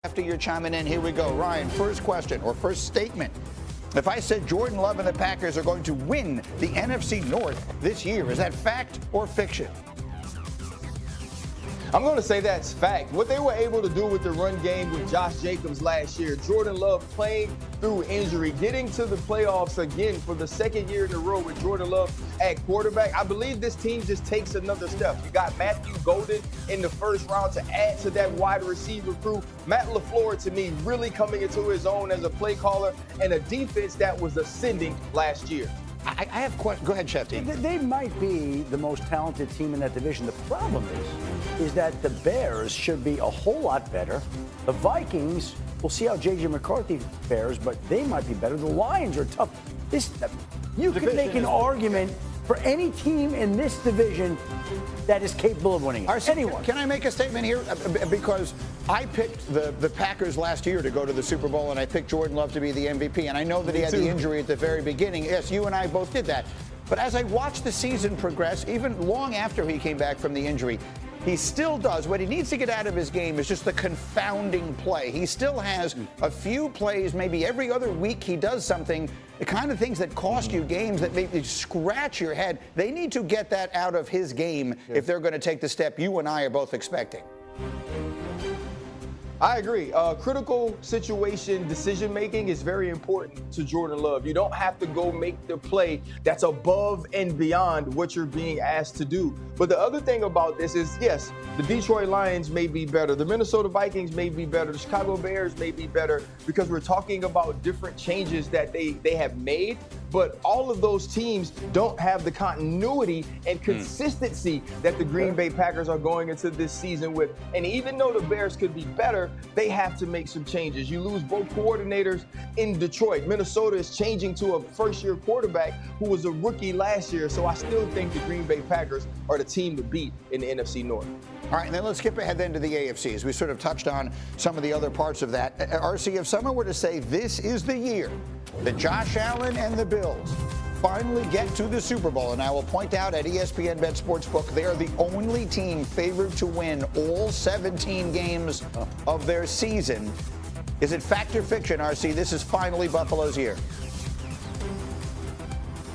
After you're chiming in, here we go. Ryan, first question or first statement. If I said Jordan Love and the Packers are going to win the NFC North this year, is that fact or fiction? I'm going to say that's fact. What they were able to do with the run game with Josh Jacobs last year, Jordan Love playing through injury, getting to the playoffs again for the second year in a row with Jordan Love at quarterback. I believe this team just takes another step. You got Matthew Golden in the first round to add to that wide receiver crew. Matt LaFleur, to me, really coming into his own as a play caller and a defense that was ascending last year. I have questions. Go ahead, Shefty. They might be the most talented team in that division. The problem is that the Bears should be a whole lot better. The Vikings, we'll see how J.J. McCarthy fares, but they might be better. The Lions are tough. You could make an argument for any team in this division that is capable of winning it. Anyone. Can I make a statement here? Because I picked the Packers last year to go to the Super Bowl, and I picked Jordan Love to be the MVP. And I know that he had the injury at the very beginning. Yes, you and I both did that. But as I watched the season progress, even long after he came back from the injury, he still does. What he needs to get out of his game is just the confounding play. He still has a few plays, maybe every other week he does something, the kind of things that cost you games, that make you scratch your head. They need to get that out of his game if they're going to take the step you and I are both expecting. I agree. Critical situation decision-making is very important to Jordan Love. You don't have to go make the play that's above and beyond what you're being asked to do. But the other thing about this is, yes, the Detroit Lions may be better. The Minnesota Vikings may be better. The Chicago Bears may be better because we're talking about different changes that they have made. But all of those teams don't have the continuity and consistency that the Green Bay Packers are going into this season with. And even though the Bears could be better, they have to make some changes. You lose both coordinators in Detroit. Minnesota is changing to a first-year quarterback who was a rookie last year. So I still think the Green Bay Packers are the team to beat in the NFC North. All right, and then let's skip ahead then to the AFC, as we sort of touched on some of the other parts of that. RC, if someone were to say this is the year that Josh Allen and the Bills finally get to the Super Bowl, and I will point out at ESPN Bet Sportsbook, they are the only team favored to win all 17 games of their season. Is it fact or fiction, RC? This is finally Buffalo's year.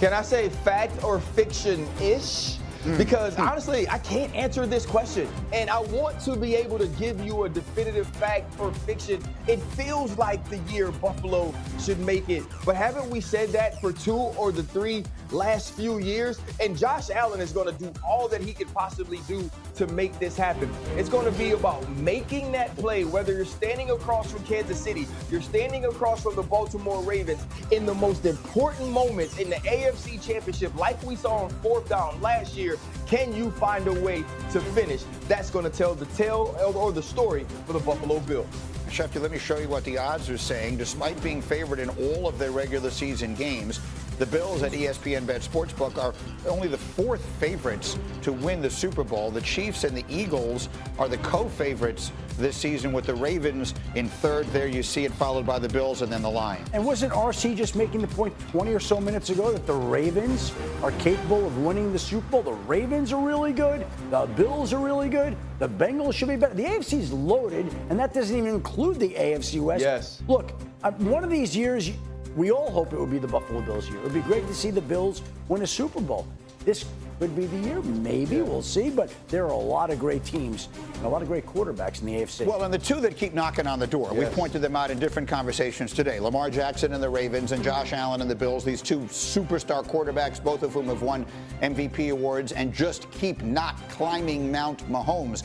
Can I say fact or fiction-ish? Because honestly, I can't answer this question. And I want to be able to give you a definitive fact or fiction. It feels like the year Buffalo should make it. But haven't we said that for 2 or the 3 last few years? And Josh Allen is going to do all that he could possibly do to make this happen. It's going to be about making that play, whether you're standing across from Kansas City, you're standing across from the Baltimore Ravens in the most important moments in the AFC Championship, like we saw on 4th down last year. Can you find a way to finish? That's going to tell the tale or the story for the Buffalo Bills. Shefty, let me show you what the odds are saying. Despite being favored in all of their regular season games, the Bills at ESPN Bet Sportsbook are only the 4th favorites to win the Super Bowl. The Chiefs and the Eagles are the co-favorites this season, with the Ravens in 3rd. There you see it, followed by the Bills and then the Lions. And wasn't RC just making the point 20 or so minutes ago that the Ravens are capable of winning the Super Bowl? The Ravens are really good. The Bills are really good. The Bengals should be better. The AFC is loaded, and that doesn't even include the AFC West. Yes. Look, one of these years, we all hope it would be the Buffalo Bills year. It would be great to see the Bills win a Super Bowl. This could be the year. Maybe. We'll see. But there are a lot of great teams and a lot of great quarterbacks in the AFC. Well, and the two that keep knocking on the door, we pointed them out in different conversations today. Lamar Jackson and the Ravens and Josh Allen and the Bills, these two superstar quarterbacks, both of whom have won MVP awards and just keep not climbing Mount Mahomes.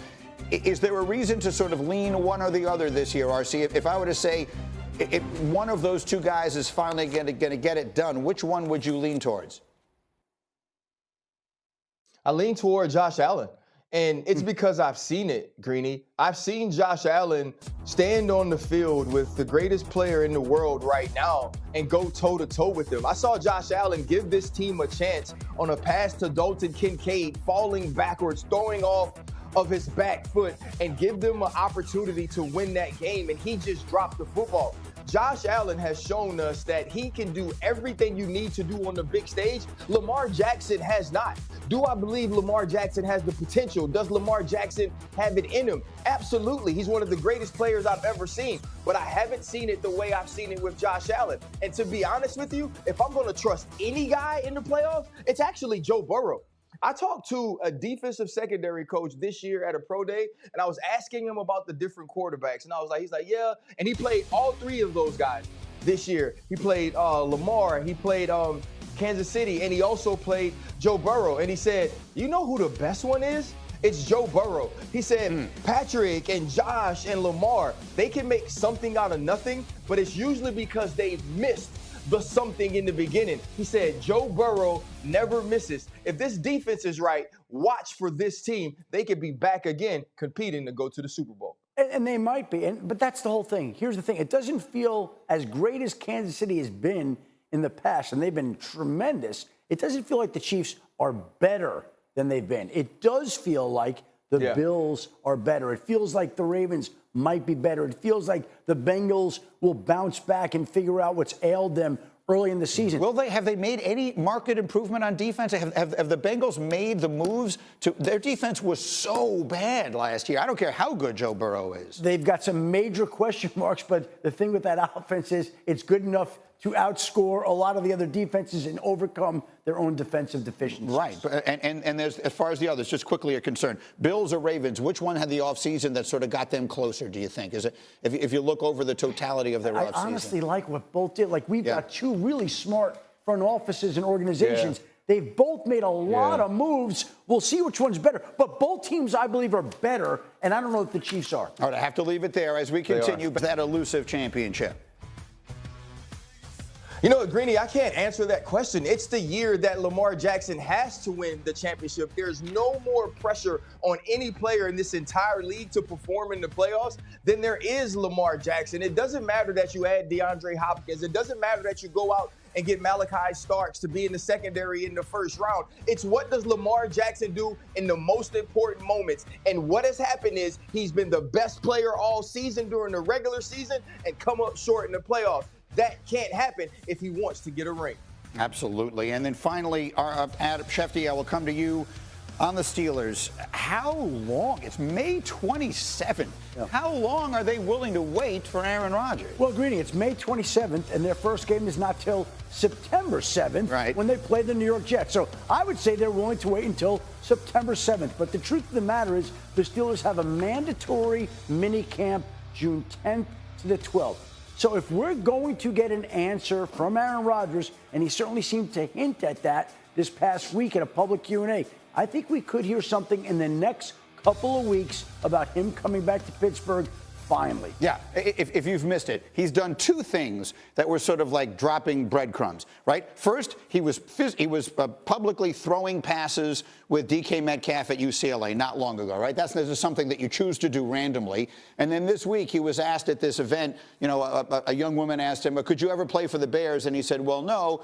Is there a reason to sort of lean one or the other this year, RC? If I were to say if one of those two guys is finally going to get it done, which one would you lean towards? I lean toward Josh Allen. And it's because I've seen it, Greeny. I've seen Josh Allen stand on the field with the greatest player in the world right now and go toe-to-toe with him. I saw Josh Allen give this team a chance on a pass to Dalton Kincaid, falling backwards, throwing off of his back foot, and give them an opportunity to win that game, and he just dropped the football. Josh Allen has shown us that he can do everything you need to do on the big stage. Lamar Jackson has not. Do I believe Lamar Jackson has the potential? Does Lamar Jackson have it in him? Absolutely. He's one of the greatest players I've ever seen, but I haven't seen it the way I've seen it with Josh Allen. And to be honest with you, if I'm going to trust any guy in the playoffs, it's actually Joe Burrow. I talked to a defensive secondary coach this year at a pro day, and I was asking him about the different quarterbacks. And I was like, he's like, yeah. And he played all three of those guys this year. He played Lamar, he played Kansas City, and he also played Joe Burrow. And he said, you know who the best one is? It's Joe Burrow. He said, Patrick and Josh and Lamar, they can make something out of nothing, but it's usually because they've missed the something in the beginning. He said, Joe Burrow never misses. If this defense is right, watch for this team. They could be back again competing to go to the Super Bowl. And they might be. But that's the whole thing. Here's the thing. It doesn't feel as great as Kansas City has been in the past, and they've been tremendous. It doesn't feel like the Chiefs are better than they've been. It does feel like the Bills are better. It feels like the Ravens might be better. It feels like the Bengals will bounce back and figure out what's ailed them early in the season. Have they made any market improvement on defense? Have the Bengals made the moves to their defense was so bad last year. I don't care how good Joe Burrow is. They've got some major question marks, but the thing with that offense is it's good enough to outscore a lot of the other defenses and overcome their own defensive deficiencies. Right. And there's, as far as the others, just quickly are concerned, Bills or Ravens, which one had the offseason that sort of got them closer, do you think? Is it, if you look over the totality of their offseason? I honestly like what both did. Like, we've got two really smart front offices and organizations. They've both made a lot of moves. We'll see which one's better. But both teams, I believe, are better, and I don't know if the Chiefs are. All right, I have to leave it there as we continue that elusive championship. You know what, Greeny, I can't answer that question. It's the year that Lamar Jackson has to win the championship. There's no more pressure on any player in this entire league to perform in the playoffs than there is Lamar Jackson. It doesn't matter that you add DeAndre Hopkins. It doesn't matter that you go out and get Malachi Starks to be in the secondary in the first round. It's what does Lamar Jackson do in the most important moments. And what has happened is he's been the best player all season during the regular season and come up short in the playoffs. That can't happen if he wants to get a ring. Absolutely. And then finally, Adam Schefter, I will come to you on the Steelers. How long? It's May 27th. Yeah. How long are they willing to wait for Aaron Rodgers? Well, Greeny, it's May 27th, and their first game is not till September 7th when they play the New York Jets. So I would say they're willing to wait until September 7th. But the truth of the matter is the Steelers have a mandatory mini camp June 10th to the 12th. So if we're going to get an answer from Aaron Rodgers, and he certainly seemed to hint at that this past week at a public Q&A, I think we could hear something in the next couple of weeks about him coming back to Pittsburgh finally. Yeah, if you've missed it, he's done two things that were sort of like dropping breadcrumbs, right? First, he was publicly throwing passes with DK Metcalf at UCLA not long ago, right? That's something that you choose to do randomly. And then this week, he was asked at this event, you know, a young woman asked him, could you ever play for the Bears? And he said, well, no,